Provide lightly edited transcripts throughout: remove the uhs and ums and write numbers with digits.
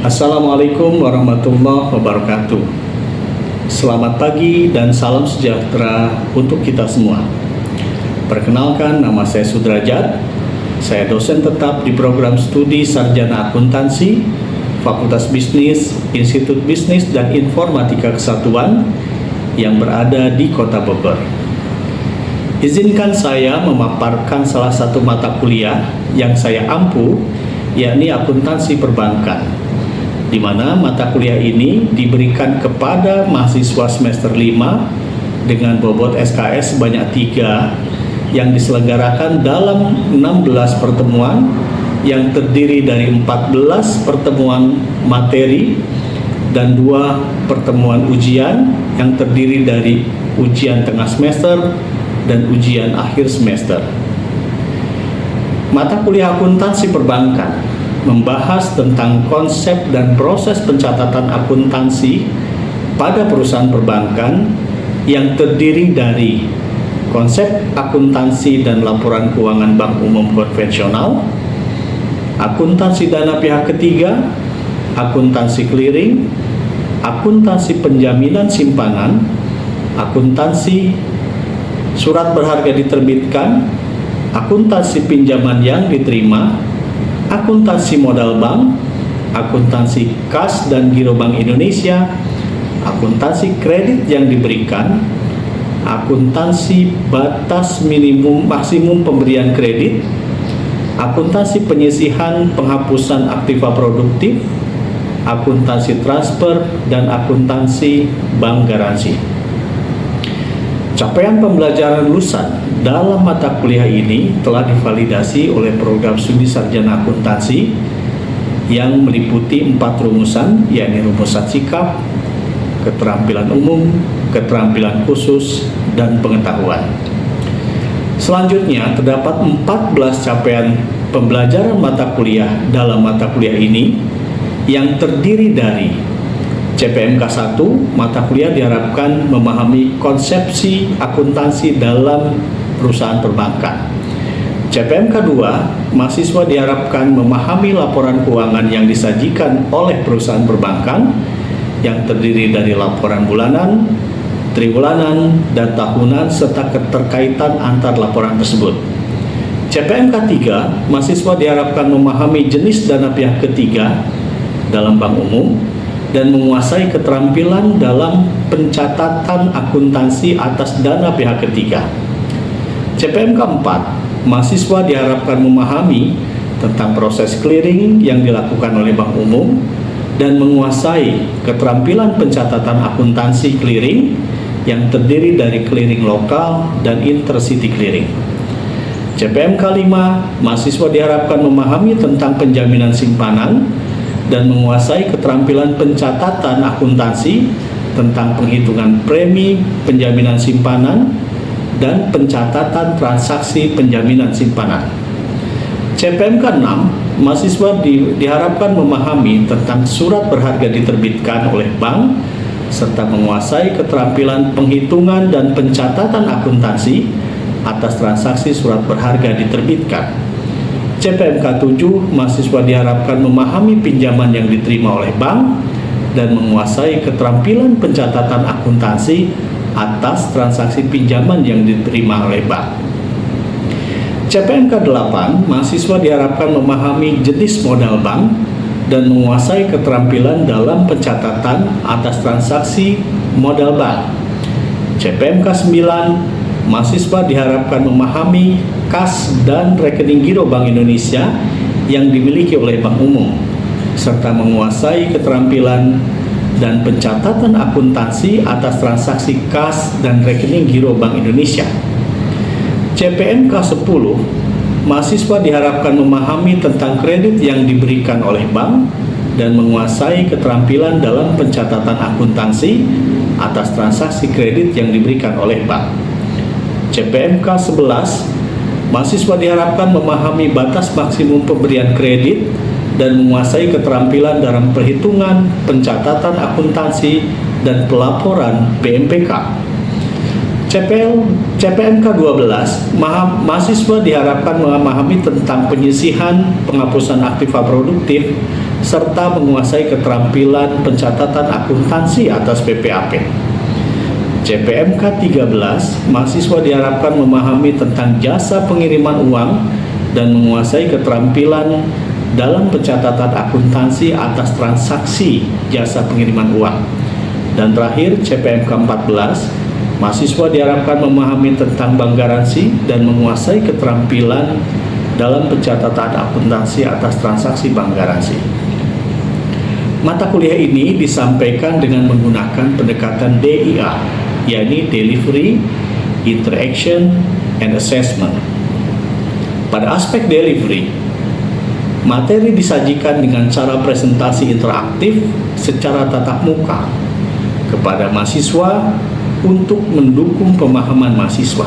Assalamualaikum warahmatullahi wabarakatuh. Selamat pagi dan salam sejahtera untuk kita semua. Perkenalkan, nama saya Sudrajat. Saya dosen tetap di program studi Sarjana Akuntansi, Fakultas Bisnis, Institut Bisnis dan Informatika Kesatuan yang berada di Kota Bogor. Izinkan saya memaparkan salah satu mata kuliah yang saya ampu, yakni akuntansi perbankan, di mana mata kuliah ini diberikan kepada mahasiswa semester 5 dengan bobot SKS sebanyak 3 yang diselenggarakan dalam 16 pertemuan yang terdiri dari 14 pertemuan materi dan 2 pertemuan ujian yang terdiri dari ujian tengah semester dan ujian akhir semester. Mata kuliah akuntansi perbankan membahas tentang konsep dan proses pencatatan akuntansi pada perusahaan perbankan yang terdiri dari konsep akuntansi dan laporan keuangan bank umum konvensional, akuntansi dana pihak ketiga, akuntansi clearing, akuntansi penjaminan simpanan, akuntansi surat berharga diterbitkan, akuntansi pinjaman yang diterima, akuntansi modal bank, akuntansi kas dan giro Bank Indonesia, akuntansi kredit yang diberikan, akuntansi batas minimum maksimum pemberian kredit, akuntansi penyisihan penghapusan aktiva produktif, akuntansi transfer, dan akuntansi bank garansi. Capaian pembelajaran lulusan dalam mata kuliah ini telah divalidasi oleh program studi sarjana akuntansi yang meliputi 4 rumusan, yakni rumusan sikap, keterampilan umum, keterampilan khusus, dan pengetahuan. Selanjutnya, terdapat 14 capaian pembelajaran mata kuliah dalam mata kuliah ini yang terdiri dari CPMK 1, mata kuliah diharapkan memahami konsepsi akuntansi dalam perusahaan perbankan. CPMK 2, mahasiswa diharapkan memahami laporan keuangan yang disajikan oleh perusahaan perbankan yang terdiri dari laporan bulanan, triwulan, dan tahunan serta keterkaitan antar laporan tersebut. CPMK 3, mahasiswa diharapkan memahami jenis dana pihak ketiga dalam bank umum dan menguasai keterampilan dalam pencatatan akuntansi atas dana pihak ketiga. CPMK 4, mahasiswa diharapkan memahami tentang proses clearing yang dilakukan oleh bank umum dan menguasai keterampilan pencatatan akuntansi clearing yang terdiri dari clearing lokal dan intercity clearing. CPMK 5, mahasiswa diharapkan memahami tentang penjaminan simpanan dan menguasai keterampilan pencatatan akuntansi tentang penghitungan premi penjaminan simpanan dan pencatatan transaksi penjaminan simpanan. CPMK 6, mahasiswa diharapkan memahami tentang surat berharga diterbitkan oleh bank serta menguasai keterampilan penghitungan dan pencatatan akuntansi atas transaksi surat berharga diterbitkan. CPMK 7, mahasiswa diharapkan memahami pinjaman yang diterima oleh bank dan menguasai keterampilan pencatatan akuntansi atas transaksi pinjaman yang diterima oleh bank. CPMK 8, mahasiswa diharapkan memahami jenis modal bank dan menguasai keterampilan dalam pencatatan atas transaksi modal bank. CPMK 9, mahasiswa diharapkan memahami kas dan rekening giro Bank Indonesia yang dimiliki oleh bank umum, serta menguasai keterampilan dan pencatatan akuntansi atas transaksi kas dan rekening giro Bank Indonesia. CPMK 10, mahasiswa diharapkan memahami tentang kredit yang diberikan oleh bank dan menguasai keterampilan dalam pencatatan akuntansi atas transaksi kredit yang diberikan oleh bank. CPMK 11, mahasiswa diharapkan memahami batas maksimum pemberian kredit dan menguasai keterampilan dalam perhitungan, pencatatan akuntansi, dan pelaporan BMPK. CPMK 12, mahasiswa diharapkan memahami tentang penyisihan, penghapusan aktiva produktif, serta menguasai keterampilan pencatatan akuntansi atas PPAP. CPMK 13, mahasiswa diharapkan memahami tentang jasa pengiriman uang dan menguasai keterampilan dalam pencatatan akuntansi atas transaksi jasa pengiriman uang. Dan terakhir, CPMK 14, mahasiswa diharapkan memahami tentang bank garansi dan menguasai keterampilan dalam pencatatan akuntansi atas transaksi bank garansi. Mata kuliah ini disampaikan dengan menggunakan pendekatan DIA, yakni Delivery, Interaction, and Assessment. Pada aspek delivery, materi disajikan dengan cara presentasi interaktif secara tatap muka kepada mahasiswa untuk mendukung pemahaman mahasiswa.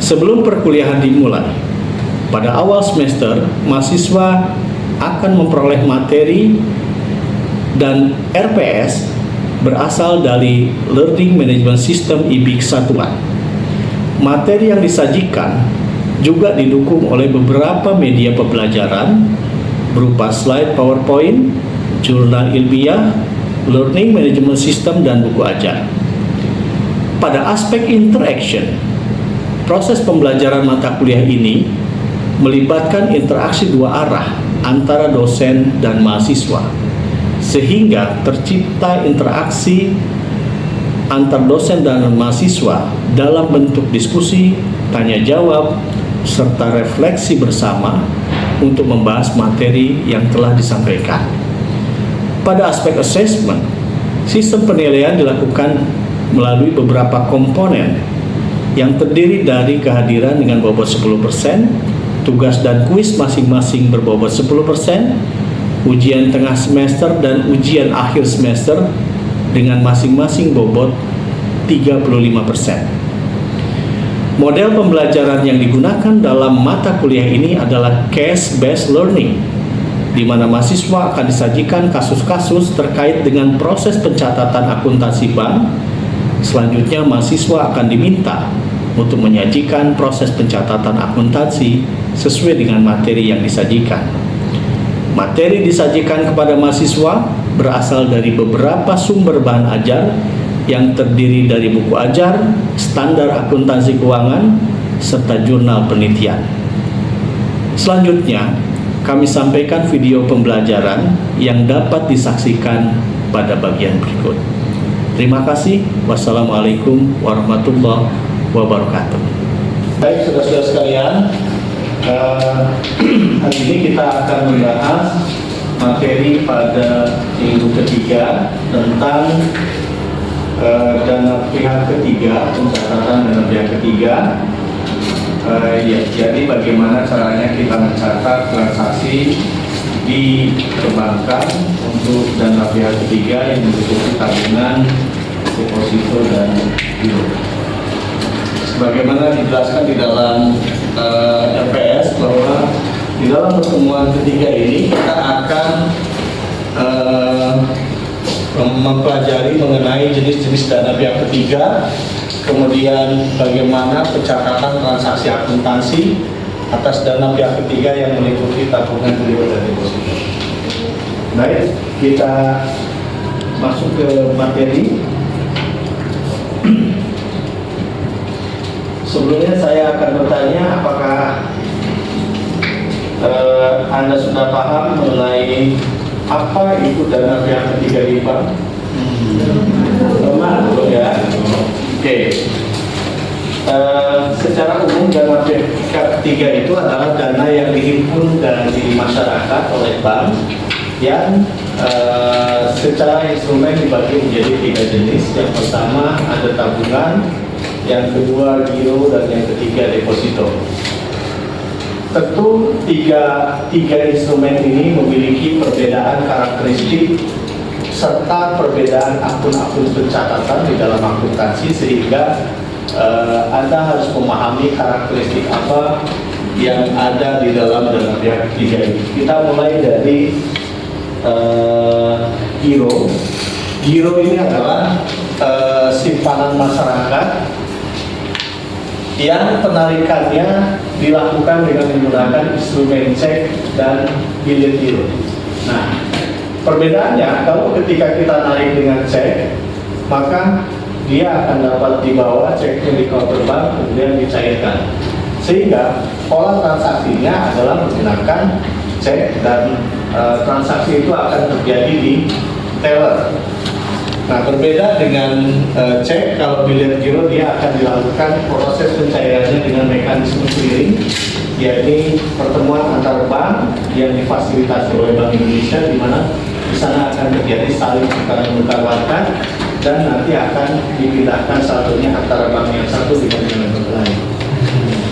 Sebelum perkuliahan dimulai, pada awal semester, mahasiswa akan memperoleh materi dan RPS berasal dari Learning Management System IBIK Satuan. Materi yang disajikan juga didukung oleh beberapa media pembelajaran berupa slide PowerPoint, jurnal ilmiah, Learning Management System, dan buku ajar. Pada aspek interaction, proses pembelajaran mata kuliah ini melibatkan interaksi dua arah antara dosen dan mahasiswa, sehingga tercipta interaksi antar dosen dan mahasiswa dalam bentuk diskusi, tanya jawab, serta refleksi bersama untuk membahas materi yang telah disampaikan. Pada aspek assessment, sistem penilaian dilakukan melalui beberapa komponen yang terdiri dari kehadiran dengan bobot 10%, tugas dan kuis masing-masing berbobot 10%, ujian tengah semester dan ujian akhir semester dengan masing-masing bobot 35%. Model pembelajaran yang digunakan dalam mata kuliah ini adalah case-based learning, di mana mahasiswa akan disajikan kasus-kasus terkait dengan proses pencatatan akuntansi bank. Selanjutnya, mahasiswa akan diminta untuk menyajikan proses pencatatan akuntansi sesuai dengan materi yang disajikan. Materi disajikan kepada mahasiswa berasal dari beberapa sumber bahan ajar yang terdiri dari buku ajar, standar akuntansi keuangan, serta jurnal penelitian. Selanjutnya, kami sampaikan video pembelajaran yang dapat disaksikan pada bagian berikut. Terima kasih. Wassalamualaikum warahmatullahi wabarakatuh. Baik, saudara-saudara sekalian, hari ini kita akan membahas materi pada minggu ketiga tentang dana pihak ketiga, pencatatan dana pihak ketiga. Jadi bagaimana caranya kita mencatat transaksi di perbankan untuk dana pihak ketiga yang meliputi tabungan, deposito, dan giro. Sebagaimana dijelaskan di dalam RPS bahwa di dalam pertemuan ketiga ini kita akan mempelajari mengenai jenis-jenis dana pihak ketiga, kemudian bagaimana pencatatan transaksi akuntansi atas dana pihak ketiga yang meliputi tabungan, giro, dan deposito. Baik, kita masuk ke materi. Sebelumnya saya akan bertanya, apakah Anda sudah paham mengenai apa itu dana pihak ketiga di bank? Belum ya? Oke. Secara umum dana pihak ketiga itu adalah dana yang dihimpun dari masyarakat oleh bank yang secara instrumen dibagi menjadi 3 jenis. Yang pertama ada tabungan, yang kedua giro, dan yang ketiga deposito. Tentu tiga instrumen ini memiliki perbedaan karakteristik serta perbedaan akun-akun pencatatan di dalam akuntansi, sehingga Anda harus memahami karakteristik apa yang ada di dalam dana pihak ketiga ini. Kita mulai dari giro. Giro ini adalah simpanan masyarakat yang penarikannya dilakukan dengan menggunakan instrumen cek dan bilet giro. Nah, perbedaannya kalau ketika kita narik dengan cek, maka dia akan dapat dibawa ceknya di counter bank kemudian dicairkan. Sehingga pola transaksinya adalah menggunakan cek dan transaksi itu akan terjadi di teller. Nah, berbeda dengan cek, kalau bilet giro dia akan dilakukan proses pencairannya dengan mekanisme clearing, yakni pertemuan antar bank yang difasilitasi oleh Bank Indonesia, di mana di sana akan terjadi saling tukar-menukar warta dan nanti akan dipindahkan saldonya antara bank yang satu dengan yang lain.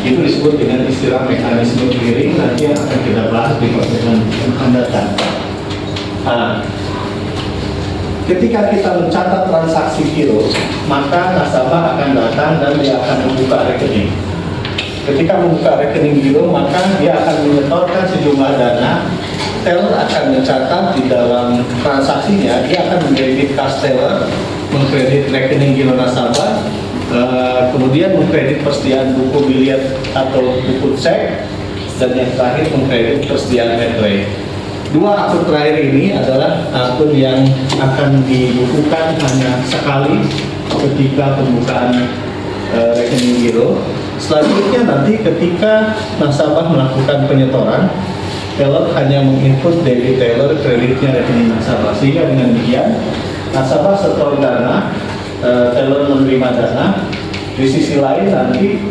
Itu disebut dengan istilah mekanisme clearing, nanti yang akan kita bahas di pertemuan mendatang. Nah, ketika kita mencatat transaksi giro, maka nasabah akan datang dan dia akan membuka rekening. Ketika membuka rekening giro, maka dia akan menyetorkan sejumlah dana. Teller akan mencatat di dalam transaksinya, dia akan mendebit kas teller, mengkredit rekening giro nasabah, kemudian mengkredit persediaan buku biliet atau buku cek, dan yang terakhir mengkredit persediaan metre. Dua akun terakhir ini adalah akun yang akan dibukukan hanya sekali ketika pembukaan rekening giro. Selanjutnya nanti ketika nasabah melakukan penyetoran, teller hanya menginput debit teller, kreditnya rekening nasabah. Sehingga dengan demikian nasabah setor dana, teller menerima dana. Di sisi lain nanti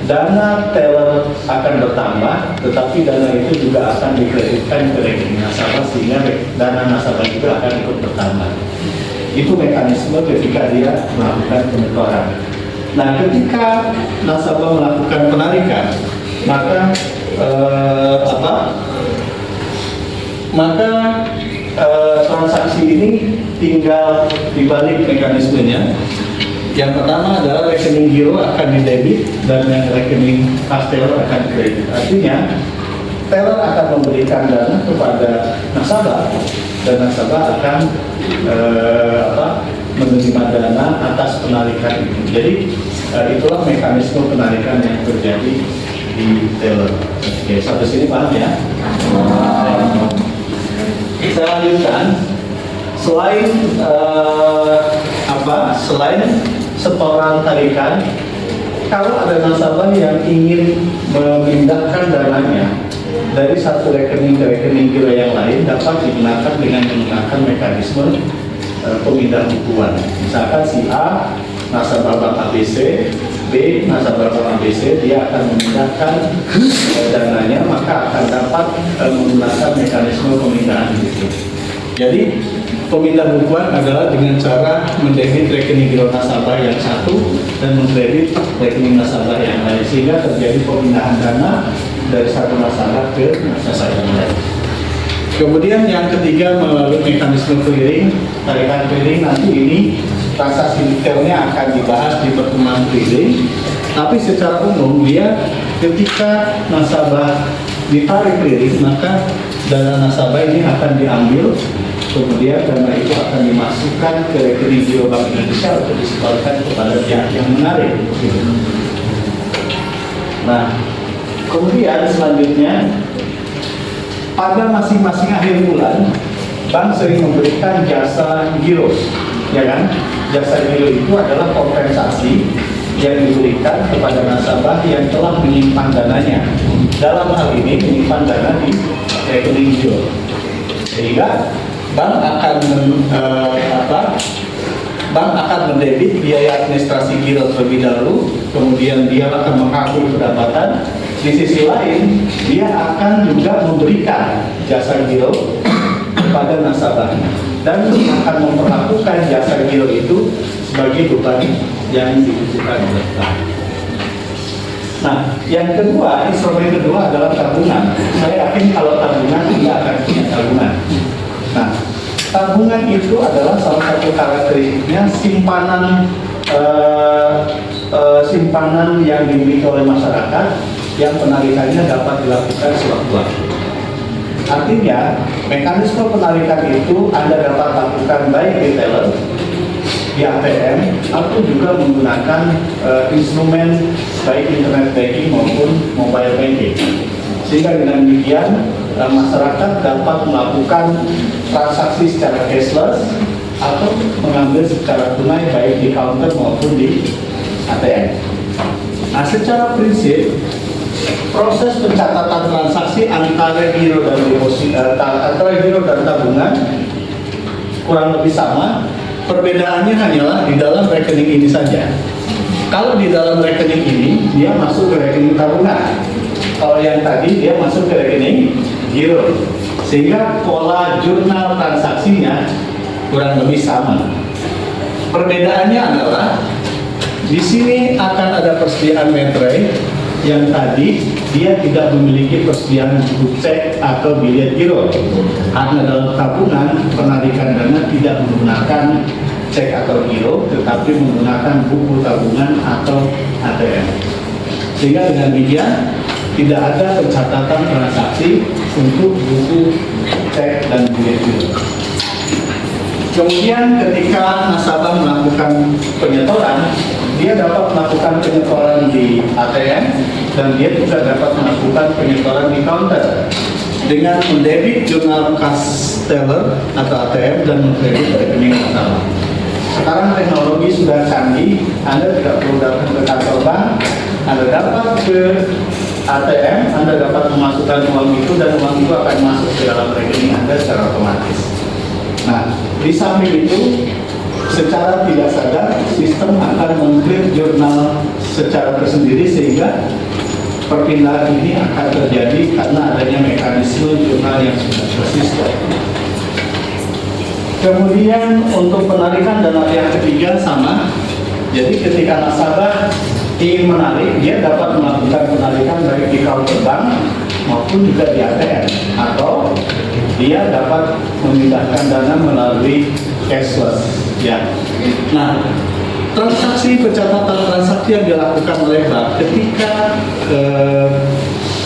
dana teller akan bertambah, tetapi dana itu juga akan dikreditkan ke rekening nasabah, sehingga dana nasabah juga akan ikut bertambah. Itu mekanisme ketika dia melakukan penyetoran. Nah, ketika nasabah melakukan penarikan, maka transaksi ini tinggal dibalik mekanismenya. Yang pertama adalah rekening giro akan didebit dan yang rekening kas teller akan kredit. Artinya teller akan memberikan dana kepada nasabah dan nasabah akan menerima dana atas penarikan itu. Jadi itulah mekanisme penarikan yang terjadi di teller. Oke, sampai sini paham ya? Saya lanjutkan. Selain setoran tarikan, kalau ada nasabah yang ingin memindahkan dananya dari satu rekening ke rekening giro yang lain, dapat digunakan dengan menggunakan mekanisme pemindah bukuan. Misalkan si A nasabah bank ABC, B nasabah bank ABC, dia akan memindahkan dananya, maka akan dapat menggunakan mekanisme pemindahan itu. Jadi pemindah bukuan adalah dengan cara mendebit rekening giro nasabah yang satu dan mengkredit rekening nasabah yang lain, sehingga terjadi pemindahan dana dari satu nasabah ke nasabah yang lain. Kemudian yang ketiga melalui mekanisme clearing, tarikan clearing. Nanti ini transaksi detailnya akan dibahas di pertemuan clearing. Tapi secara umum dia ketika nasabah ditarik clearing, maka dana nasabah ini akan diambil, kemudian dana itu akan dimasukkan ke rekening giro Bank Indonesia untuk disetorkan kepada pihak yang menarik. Nah, kemudian selanjutnya pada masing-masing akhir bulan, bank sering memberikan jasa giro, ya kan? Jasa giro itu adalah kompensasi yang diberikan kepada nasabah yang telah menyimpan dananya. Dalam hal ini menyimpan dana di rekening giro, sehingga bank akan mendebit biaya administrasi giro terlebih dahulu, kemudian dia akan mengaku pendapatan. Di sisi lain, dia akan juga memberikan jasa giro kepada nasabahnya dan akan memperlakukan jasa giro itu sebagai beban yang dibutuhkan oleh bank. Nah, yang kedua, instrumen kedua adalah tabungan. Saya yakin kalau tabungan tidak akan punya tabungan. Nah, tabungan itu adalah salah satu karakteristiknya simpanan yang dimiliki oleh masyarakat yang penarikannya dapat dilakukan sewaktu-waktu. Artinya, mekanisme penarikan itu Anda dapat lakukan baik di teller di ATM atau juga menggunakan instrumen baik internet banking maupun mobile banking. Sehingga dengan demikian masyarakat dapat melakukan transaksi secara cashless atau mengambil secara tunai baik di counter maupun di ATM. Nah, secara prinsip proses pencatatan transaksi antara giro dan tabungan kurang lebih sama. Perbedaannya hanyalah di dalam rekening ini saja. Kalau di dalam rekening ini dia masuk ke rekening tabungan. Kalau yang tadi dia masuk ke rekening giro. Sehingga pola jurnal transaksinya kurang lebih sama. Perbedaannya adalah di sini akan ada persediaan metre yang tadi dia tidak memiliki persediaan buku cek atau bilet giro. Karena dalam tabungan penarikan dana tidak menggunakan cek atau giro, tetapi menggunakan buku tabungan atau ATM. Sehingga dengan demikian tidak ada pencatatan transaksi untuk buku cek dan bilet giro. Kemudian ketika nasabah melakukan penyetoran, dia dapat melakukan penyetoran di ATM dan dia juga dapat melakukan penyetoran di counter dengan mendebit jurnal kas teller atau ATM dan mengkredit rekening nasabah. Sekarang teknologi sudah canggih, Anda tidak perlu datang ke kantor bank, Anda dapat ke ATM, Anda dapat memasukkan uang itu dan uang itu akan masuk ke dalam rekening Anda secara otomatis. Nah, di samping itu secara tidak sadar sistem akan mengclear jurnal secara tersendiri sehingga perpindahan ini akan terjadi karena adanya mekanisme jurnal yang sudah tersistem. Kemudian untuk penarikan dana yang ketiga sama. Jadi ketika nasabah ingin menarik, dia dapat melakukan penarikan baik di counter bank maupun juga di ATM, atau dia dapat memindahkan dana melalui cashless. Ya. Nah, transaksi pencatatan transaksi yang dilakukan oleh bank ketika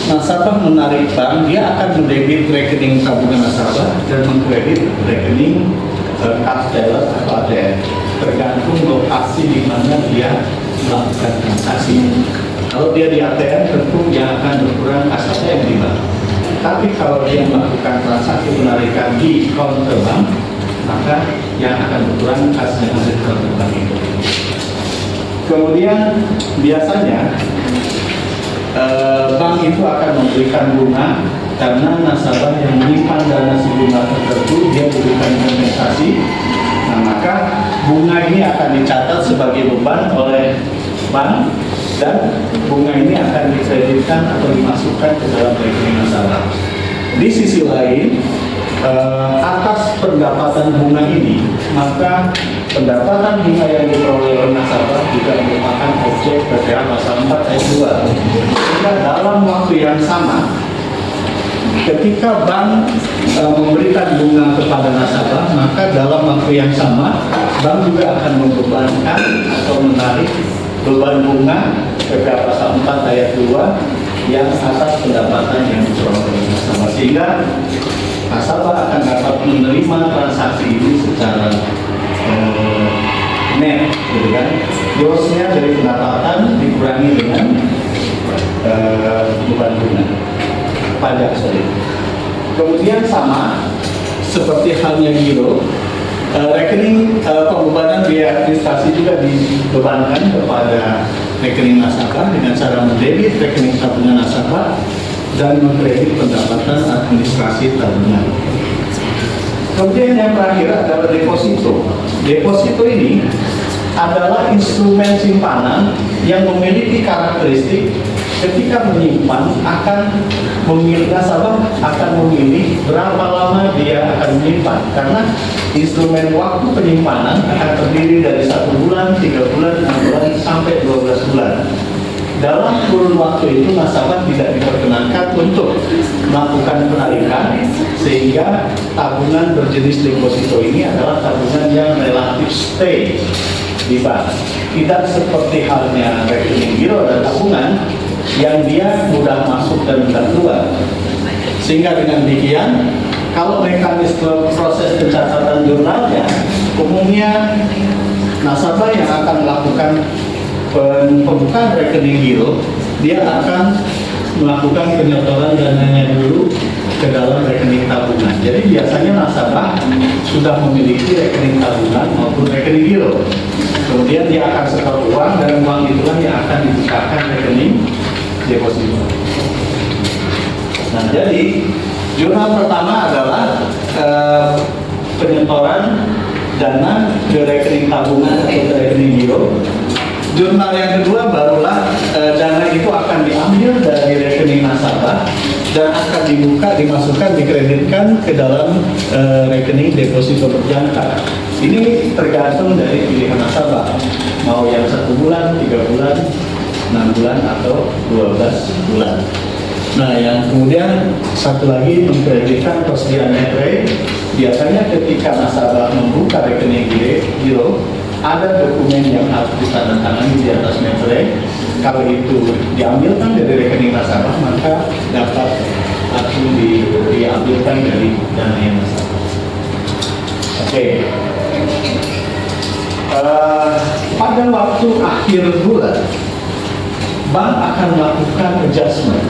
nasabah menarik bank, dia akan mendebit rekening tabungan nasabah dan mengkredit rekening kas teller atau ATM, tergantung lokasi di mana dia melakukan transaksi. Kalau dia di ATM, tentu yang akan berkurang kas ATM di bank. Tapi kalau dia melakukan transaksi penarikan di counter bank, maka yang akan berkurang kas yang ada di counter bank itu. Kemudian biasanya bank itu akan memberikan bunga karena nasabah yang menyimpan dana sebunga tertentu dia berikan kompensasi. Nah, maka bunga ini akan dicatat sebagai beban oleh bank dan bunga ini akan dikreditkan atau dimasukkan ke dalam rekening nasabah. Di sisi lain, atas pendapatan bunga ini, maka pendapatan bunga yang diperoleh oleh nasabah juga merupakan objek PPh pasal 4 ayat 2. Sehingga dalam waktu yang sama, ketika bank memberikan bunga kepada nasabah, maka dalam waktu yang sama, bank juga akan membebankan atau menarik beban bunga PPh pasal 4 ayat 2 yang atas pendapatan yang diperoleh oleh nasabah. Sehingga nasabah akan dapat menerima transaksi ini secara net, gitu kan? Grossnya dari pendapatan dikurangi dengan beban bunga pajak, Kemudian sama seperti halnya giro, rekening pembebanan biaya administrasi juga dibebankan kepada rekening nasabah dengan cara mendebit rekening tabungan nasabah dan mengkredit pendapatan administrasi tabungan. Kemudian yang terakhir adalah deposito. Deposito ini adalah instrumen simpanan yang memiliki karakteristik ketika menyimpan akan memilih, nasabah akan memilih berapa lama dia akan menyimpan, karena instrumen waktu penyimpanan akan terdiri dari 1 bulan, 3 bulan, 6 bulan, sampai 12 bulan. Dalam kurun waktu itu nasabah tidak diperkenankan untuk melakukan penarikan, sehingga tabungan berjenis deposito ini adalah tabungan yang relatif stay di bank. Tidak seperti halnya rekening giro dan tabungan yang dia mudah masuk dan mudah keluar. Sehingga dengan demikian, kalau mekanisme proses pencatatan jurnalnya umumnya nasabah yang akan melakukan pembukaan rekening giro, dia akan melakukan penyetoran dananya dulu ke dalam rekening tabungan. Jadi biasanya nasabah sudah memiliki rekening tabungan maupun rekening giro. Kemudian dia akan setor uang dan uang itulah yang akan dibukakan rekening deposito. Nah, jadi jurnal pertama adalah penyetoran dana ke rekening tabungan atau ke rekening giro. Jurnal yang kedua barulah dana itu akan diambil dari rekening nasabah dan akan dibuka, dimasukkan, dikreditkan ke dalam rekening deposito berjangka. Ini tergantung dari pilihan nasabah, mau yang 1 bulan, 3 bulan, 6 bulan, atau 12 bulan. Nah, yang kemudian satu lagi mengkreditkan persediaan metre. Biasanya ketika nasabah membuka rekening giro, ada dokumen yang harus ditandatangani di atas metre. Kalau itu diambilkan dari rekening nasabah, maka dapat langsung diambilkan dari dana yang nasabah. Oke. Pada waktu akhir bulan, bank akan melakukan adjustment.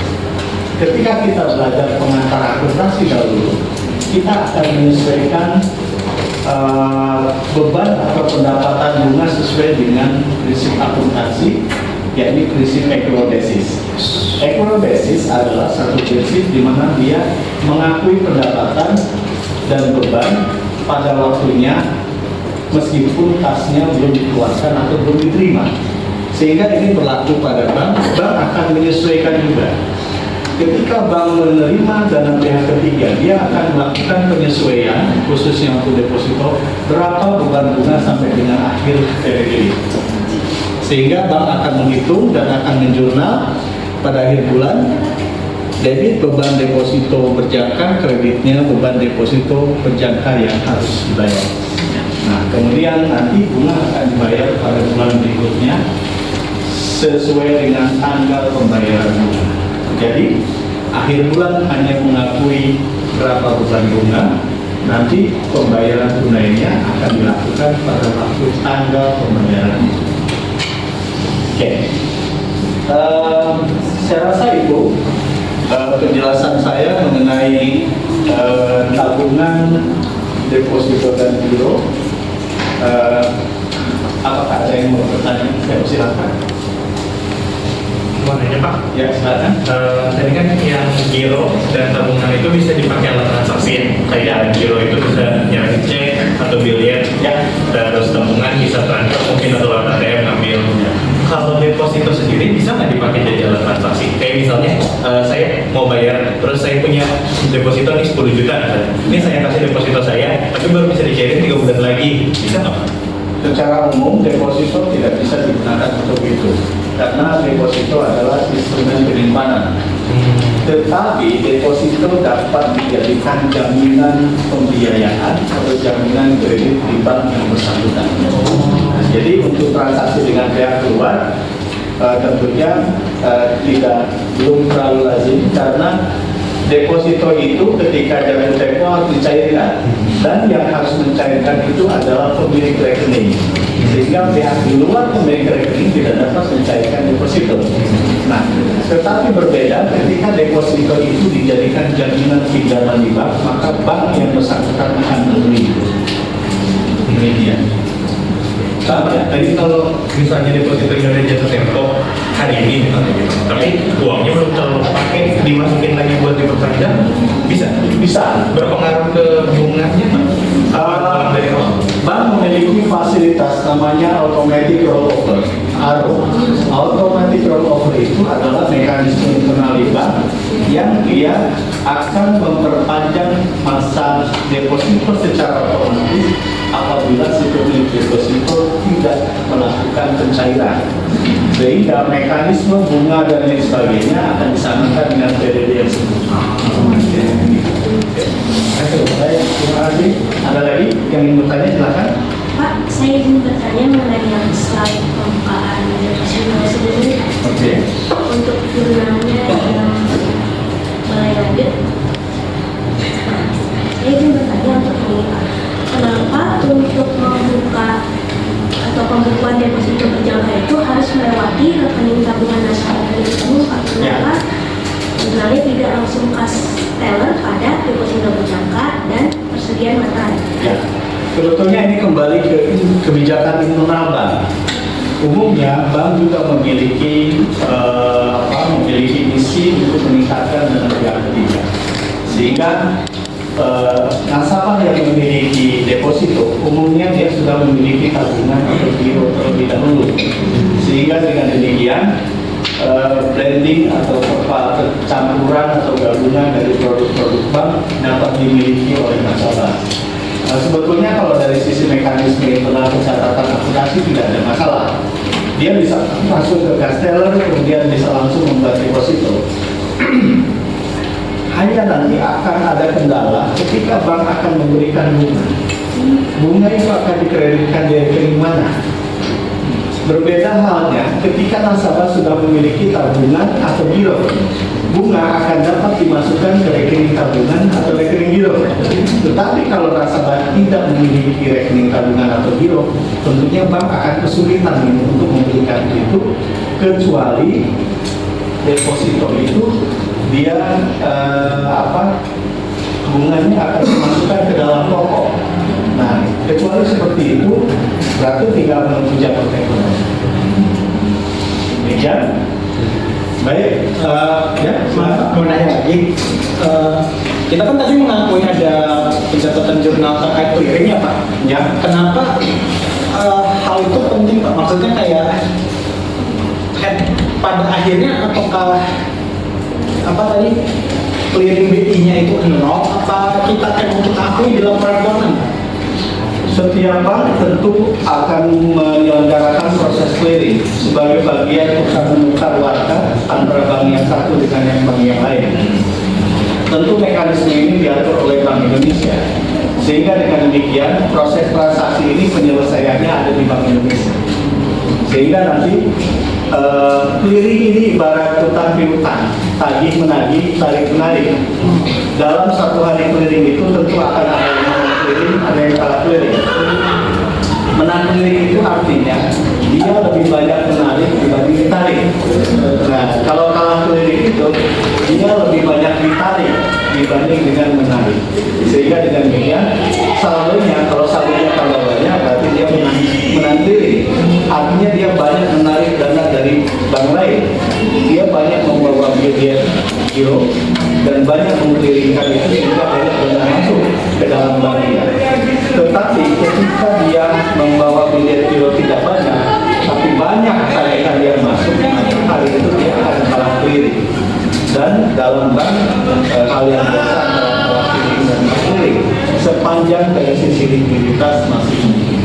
Ketika kita belajar pengantar akuntansi dahulu, kita akan menyesuaikan beban atau pendapatan bunga sesuai dengan prinsip akuntansi, yakni prinsip ekolodesis. Ekolodesis adalah satu prinsip di mana dia mengakui pendapatan dan beban pada waktunya meskipun kasnya belum dikeluarkan atau belum diterima. Sehingga ini berlaku pada bank, bank akan menyesuaikan juga. Ketika bank menerima dana pihak ketiga, dia akan melakukan penyesuaian khususnya untuk deposito berapa beban bunga sampai dengan akhir periode. Sehingga bank akan menghitung dan akan menjurnal pada akhir bulan debit beban deposito berjangka, kreditnya beban deposito berjangka yang harus dibayar. Nah, kemudian nanti bunga akan dibayar pada bulan berikutnya sesuai dengan tanggal pembayaran bunga. Jadi akhir bulan hanya mengakui berapa beban bunga, nanti pembayaran tunainya akan dilakukan pada waktu tanggal pembayaran. Oke, saya rasa itu penjelasan saya mengenai tabungan, deposito dan giro. Apakah ada yang mau bertanya? Saya silakan. Mau nanya Pak? Ya, silakan. Tadi kan yang giro dan tabungan itu bisa dipakai alat transaksi. Kayak giro itu bisa nyari cek atau biliet. Ya. Terus tabungan bisa transfer mungkin atau lewat ATM ngambil. Kalau deposito sendiri bisa nggak dipakai jadi alat transaksi? Kayak misalnya saya mau bayar, terus saya punya deposito nih 10 juta. Ini saya kasih deposito saya, tapi baru bisa dicairin 3 bulan lagi. Bisa nggak Pak? Secara umum deposito tidak bisa digunakan untuk itu karena deposito adalah instrumen penyimpanan. Tetapi deposito dapat dijadikan jaminan pembiayaan atau jaminan kredit di bank yang bersangkutan. Nah, jadi untuk transaksi dengan pihak luar tentunya belum terlalu lazim karena deposito itu ketika jatuh tempo harus dicairkan dan yang harus mencairkan itu adalah pemilik rekening, sehingga pihak di luar pemilik rekening tidak dapat mencairkan deposito. Nah, tetapi berbeda ketika deposito itu dijadikan jaminan pinjaman di bank, maka bank yang bersangkutan akan membeli itu. Demikian. Sama ya, Tadi kalau misalnya depositonya udah jatuh tempo hari ini misalnya gitu, tapi uangnya belum terpakai, dimasukin lagi buat diperpanjang, bisa? bisa. Berpengaruh ke bunganya? Dari Bank memiliki fasilitas namanya automatic rollover. Automatic rollover itu adalah mekanisme internal di bank yang dia akan memperpanjang masa deposito secara otomatis apabila si pemilik deposito tidak melakukan pencairan, sehingga mekanisme bunga dan lain sebagainya akan disamakan dengan PDD yang sebelumnya. Terima kasih. Ada lagi yang ingin bertanya, silakan. Pak, saya ingin bertanya mengenai yang slide pembukaan deposito sendiri. Oke. Untuk jurnalnya yang mulai lanjut, saya ingin bertanya untuk ini Pak. Kenapa untuk membuka atau Sebetulnya ini kembali ke kebijakan internal bank. Umumnya bank juga memiliki misi untuk meningkatkan dengan pihak ketiga, sehingga nasabah yang memiliki deposito umumnya dia sudah memiliki tabungan atau giro terlebih dahulu, sehingga dengan demikian blending atau campuran atau gabungan dari produk-produk bank dapat dimiliki oleh nasabah. Sebetulnya kalau dari sisi mekanisme internal pencatatan akuntansi tidak ada masalah. Dia bisa masuk ke cash teller, kemudian bisa langsung membuat deposito. Hanya nanti akan ada kendala ketika bank akan memberikan bunga. Bunga itu akan dikreditkan di rekening mana? Berbeda halnya ketika nasabah sudah memiliki tabungan atau giro, bunga akan dapat dimasukkan ke rekening tabungan atau rekening giro. Tetapi kalau nasabah tidak memiliki rekening tabungan atau giro, tentunya bank akan kesulitan untuk memberikan itu, kecuali deposito itu dia bunganya akan dimasukkan ke dalam pokok. Nah, kecuali seperti itu, berarti tinggal menunggu jatuh tempo. Demikian. Baik, mau nanya lagi. Kita kan tadi mengakui ada pencatatan jurnal terkait clearing ya Pak. ya, Kenapa hal itu penting Pak? Maksudnya kayak pada akhirnya apakah apa tadi clearing BI-nya itu nol? Apa kita akui di laporan keuangan Pak? setiap bank tentu akan menyelenggarakan proses clearing sebagai bagian untuk menukar warga antara bank yang satu dengan yang bank yang lain. Tentu mekanisme ini diatur oleh Bank Indonesia, sehingga dengan demikian proses transaksi ini penyelesaiannya ada di Bank Indonesia. Sehingga nanti clearing ini ibarat utang piutang, tagih menagih, tarik menarik. Dalam satu hari clearing itu tentu akan ada yang menang clearing, ada yang kalah clearing. Menang clearing itu artinya dia lebih banyak menarik dibanding ditarik. Nah, kalau kalah clearing itu dia lebih banyak ditarik dibanding dengan menarik. Sehingga dengan demikian saldonya, kalau saldonya tambah banyak berarti dia menang clearing. Artinya dia banyak menarik dana dari bank lain. Dia banyak membawa biaya giro dan banyak mengkliringkan itu sehingga banyak dana masuk ke dalam bank dia. Tetapi ketika dia membawa biaya giro tidak banyak, tapi banyak tagihan yang masuk, maka hari itu dia akan kalah clearing. Dan dalam bank hal yang biasa antara kalah clearing dan clearing sepanjang dari sisi likuiditas masih mungkin.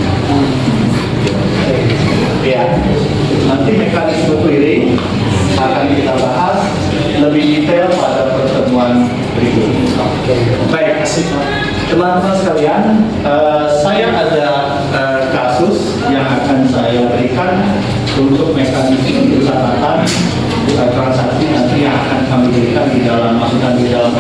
Ya, nanti mekanisme clearing akan kita bahas lebih detail pada pertemuan berikutnya. Baik, teman-teman sekalian, saya ada kasus yang akan saya berikan untuk mekanisme pencatatan transaksi nanti yang akan kami berikan di dalam masukan di dalam